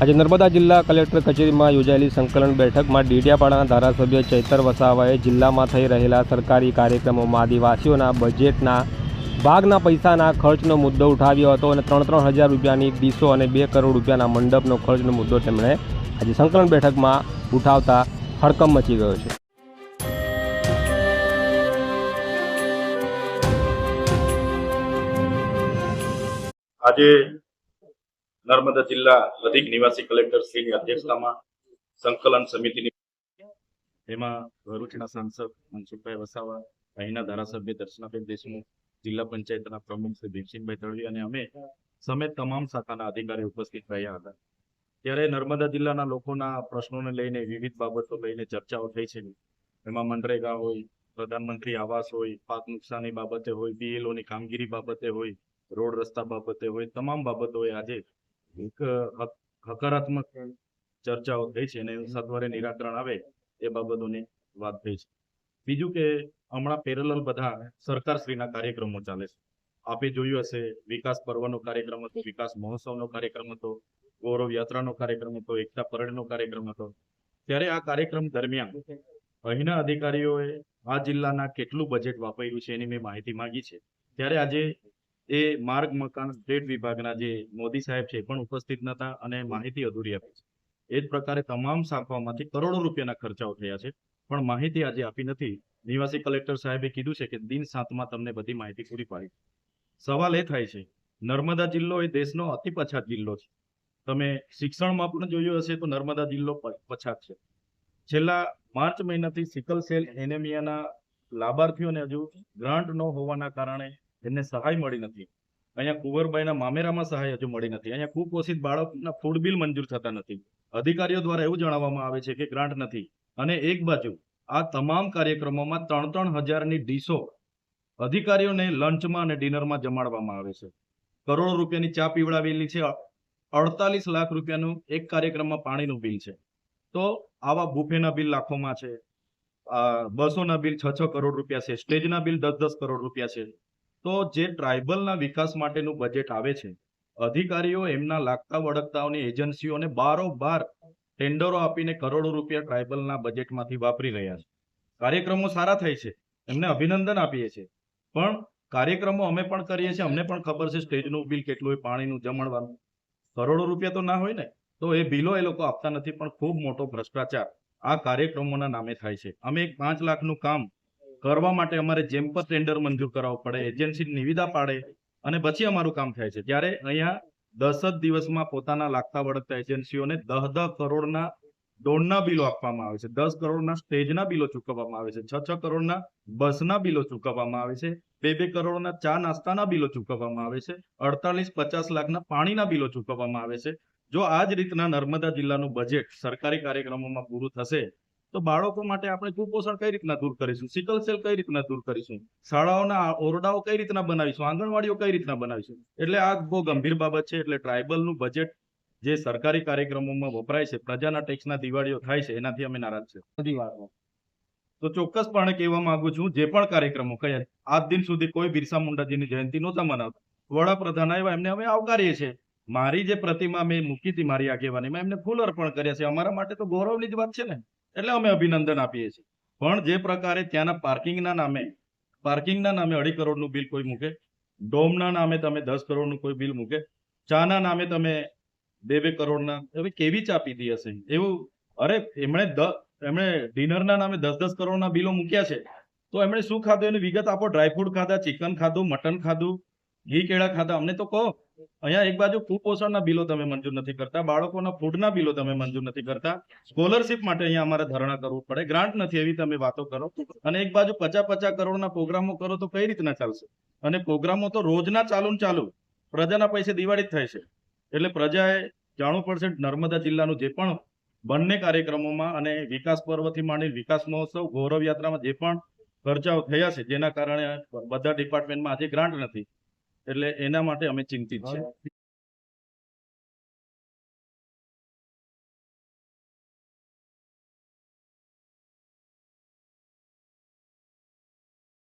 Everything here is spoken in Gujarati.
આજે નર્મદા જિલ્લા કલેક્ટર કચેરીમાં યોજાયેલી સંકલન બેઠકમાં ડેડિયાપાડાના ધારાસભ્ય ચૈતર વસાવાએ જિલ્લામાં થઈ રહેલા સરકારી કાર્યક્રમોમાં આદિવાસીઓના બજેટના ભાગના પૈસાના ખર્ચનો મુદ્દો ઉઠાવ્યો હતો અને 3-3 હજાર રૂપિયાની ડીશો અને 2 કરોડ રૂપિયાના મંડપનો ખર્ચનો મુદ્દો તેમણે આજે સંકલન બેઠકમાં ઉઠાવતા હડકંપ મચી ગયો છે. આજે નર્મદા જિલ્લા અધિક નિવાસી કલેક્ટર શ્રીની અધ્યક્ષતામાં સંકલન સમિતિની એમાં ભરૂચના સાંસદ મનસુખભાઈ વસાવા, અહીંના ધારાસભ્ય દર્શનાબેન દેશમુખ, જિલ્લા પંચાયતના પ્રમુખ શ્રી ભીમસિંહભાઈ તળવી અને અમે સમેત તમામ શાખાના અધિકારીઓ ઉપસ્થિત રહ્યા હતા. ત્યારે નર્મદા જિલ્લાના લોકોના પ્રશ્નોને લઈને વિવિધ બાબતો લઈને ચર્ચાઓ થઈ છે. એમાં મનરેગા હોય, પ્રધાનમંત્રી આવાસ હોય, પાક નુકસાની બાબતે હોય, બીએલઓની કામગીરી બાબતે હોય, રોડ રસ્તા બાબતે હોય, તમામ બાબતોએ આજે એક હકારાત્મક ચર્ચાઓ થઈ છે અને સત્વરે નિરાકરણ આવે એ બાબતોની વાત થઈ છે. બીજું કે હમણાં પેરેલલ બધા સરકારશ્રીના કાર્યક્રમો ચાલે છે. આપે જોયું હશે, વિકાસ પર્વનો કાર્યક્રમ હતો, વિકાસ મહોત્સવનો કાર્યક્રમ હતો, ગૌરવ યાત્રાનો કાર્યક્રમ હતો, એકતા પરેડનો કાર્યક્રમ હતો. ત્યારે આ કાર્યક્રમ દરમિયાન અહીંના અધિકારીઓએ આ જિલ્લાના કેટલું બજેટ વાપર્યું છે એની મેં માહિતી માંગી છે. ત્યારે આજે એ માર્ગ મકાન સ્ટેટ વિભાગના જે મોદી સાહેબ છે પણ ઉપસ્થિત નતા અને માહિતી અધૂરી આપી છે. એ જ પ્રકારે તમામ શાખાઓમાંથી કરોડો રૂપિયાના ખર્ચાઓ થયા છે પણ માહિતી આજે આપી નથી. નિવાસી કલેક્ટર સાહેબે કીધું છે કે દિન 7માં તમને બધી માહિતી પૂરી પાડી. સવાલ એ થાય છે, નર્મદા જિલ્લો એ દેશનો અતિ પછાત જિલ્લો છે. તમે શિક્ષણમાં પણ જોયું હશે તો નર્મદા જિલ્લો પછાત છે. છેલ્લા માર્ચ મહિનાથી સિકલ સેલ એનેમિયાના લાભાર્થીઓને હજુ ગ્રાન્ટ ન હોવાના કારણે એમને સહાય મળી નથી. અહીંયા કુંવરબાઈના મામેરામાં સહાય હજુ મળી નથી. અહીંયા કુપોષિત બાળકના ફૂડ બિલ મંજૂર થતા નથી. અધિકારીઓ દ્વારા એવું જણાવવામાં આવે છે કે ગ્રાન્ટ નથી. અને એક બાજુ આ તમામ કાર્યક્રમોમાં 3-3 હજારની ડીશો અધિકારીઓને લંચમાં અને ડિનરમાં જમાડવામાં આવે છે. કરોડો રૂપિયાની ચા પીવડાવેલી છે. 48 લાખ રૂપિયાનું એક કાર્યક્રમમાં પાણીનું બિલ છે. તો આવા બુફેના બિલ લાખોમાં છે, બસોના બિલ 6-6 કરોડ રૂપિયા છે, સ્ટેજના બિલ 10-10 કરોડ રૂપિયા છે. તો જે ટ્રાઇબલના વિકાસ માટેનું બજેટ આવે છે, અધિકારીઓ એમના લાગતા વળગતાઓની એજન્સીઓને બારોબાર ટેન્ડરો આપીને કરોડો રૂપિયા ટ્રાઇબલના બજેટમાંથી વાપરી રહ્યા છે. કાર્યક્રમો સારા થાય છે, એમને અભિનંદન આપીએ છીએ, પણ કાર્યક્રમો અમે પણ કરીએ છીએ, અમને પણ ખબર છે સ્ટેજનું બિલ કેટલું હોય, પાણીનું જમણવાનું. કરોડો રૂપિયા તો ના હોય ને, તો એ બિલો એ લોકો આપતા નથી. પણ ખૂબ મોટો ભ્રષ્ટાચાર આ કાર્યક્રમોના નામે થાય છે. અમે એક 5 લાખનું કામ કરવા માટે અમારે જેમ પર ટેન્ડર મંજૂર કરાવવું પડે, એજન્સી નિવિદા પાડે અને પછી અમારું કામ થાય છે. ત્યારે અહીંયા 10 જ દિવસમાં પોતાના લાગતા વળગતા એજન્સીઓને 10 કરોડના ડોનના બિલો આપવામાં આવે છે, 10 કરોડના સ્ટેજના બિલો ચૂકવવામાં આવે છે, 6 કરોડના બસના બિલો ચૂકવવામાં આવે છે, 2 કરોડના ચા નાસ્તાના બિલો ચૂકવવામાં આવે છે, 48-50 લાખના પાણીના બિલો ચૂકવવામાં આવે છે. જો આ જ રીતના નર્મદા જિલ્લાનું બજેટ સરકારી કાર્યક્રમોમાં પૂરું થશે તો બાળકો માટે આપણે કુપોષણ કઈ રીતના દૂર કરીશું, સિકલ સેલ કઈ રીતના દૂર કરીશું, શાળાઓના ઓરડાઓ કઈ રીતના બનાવીશું, આંગણવાડીઓ કઈ રીતના બનાવીશું. એટલે આ બહુ ગંભીર બાબત છે. એટલે ટ્રાઇબલનું બજેટ જે સરકારી કાર્યક્રમોમાં વપરાય છે, પ્રજાના ટેક્સના દિવાળીઓ થાય છે, એનાથી અમે નારાજ છે. બધી વાતમાં તો ચોક્કસપણે કહેવા માંગુ છું, જે પણ કાર્યક્રમો કયા આજ દિન સુધી કોઈ બિરસા મુંડાજીની જયંતિ નહોતા મનાવતા. વડાપ્રધાન આવ્યા, એમને અમે આવકારીએ છીએ. મારી જે પ્રતિમા મેં મૂકી હતી મારી આગેવાનીમાં, એમને ફૂલ અર્પણ કર્યા છે. અમારા માટે તો ગૌરવની જ વાત છે ને, એટલે અમે અભિનંદન આપીએ છીએ. પણ જે પ્રકારે ત્યાંના પાર્કિંગના નામે 2.5 કરોડનું બિલ કોઈ મૂકે, ડોમના નામે તમે 10 કરોડનું કોઈ બિલ મૂકે, ચાના નામે તમે 2 કરોડના, હવે કેવી ચા પીધી હશે એવું. અરે એમણે ડિનરના નામે 10 કરોડના બિલો મૂક્યા છે, તો એમણે શું ખાધું એની વિગત આપો. ડ્રાયફ્રૂટ ખાધા, ચિકન ખાધું, મટન ખાધું, ઘી કેળા ખાધા, અમને તો કહો. અહીંયા એક બાજુ કુપોષણના બિલો તમે મંજૂર નથી કરતા, બાળકોના ફૂડના બિલો તમે મંજૂર નથી કરતા, સ્કોલરશિપ માટે અહીંયા અમારે ધરણા કરવું પડે, ગ્રાન્ટ નથી એવી તમે વાતો કરો, અને એક બાજુ 50-50 કરોડના પ્રોગ્રામો કરો તો કઈ રીતના ચાલશે? અને પ્રોગ્રામો તો રોજના ચાલુ પ્રજાના પૈસે દિવાળી જ થાય છે. એટલે પ્રજાએ જાણવું પડશે નર્મદા જિલ્લાનું જે પણ બંને કાર્યક્રમોમાં અને વિકાસ પર્વથી માંડી વિકાસ મહોત્સવ, ગૌરવ યાત્રામાં જે પણ ખર્ચાઓ થયા છે, જેના કારણે બધા ડિપાર્ટમેન્ટમાં આજે ગ્રાન્ટ નથી, એટલે એના માટે અમે ચિંતિત છીએ.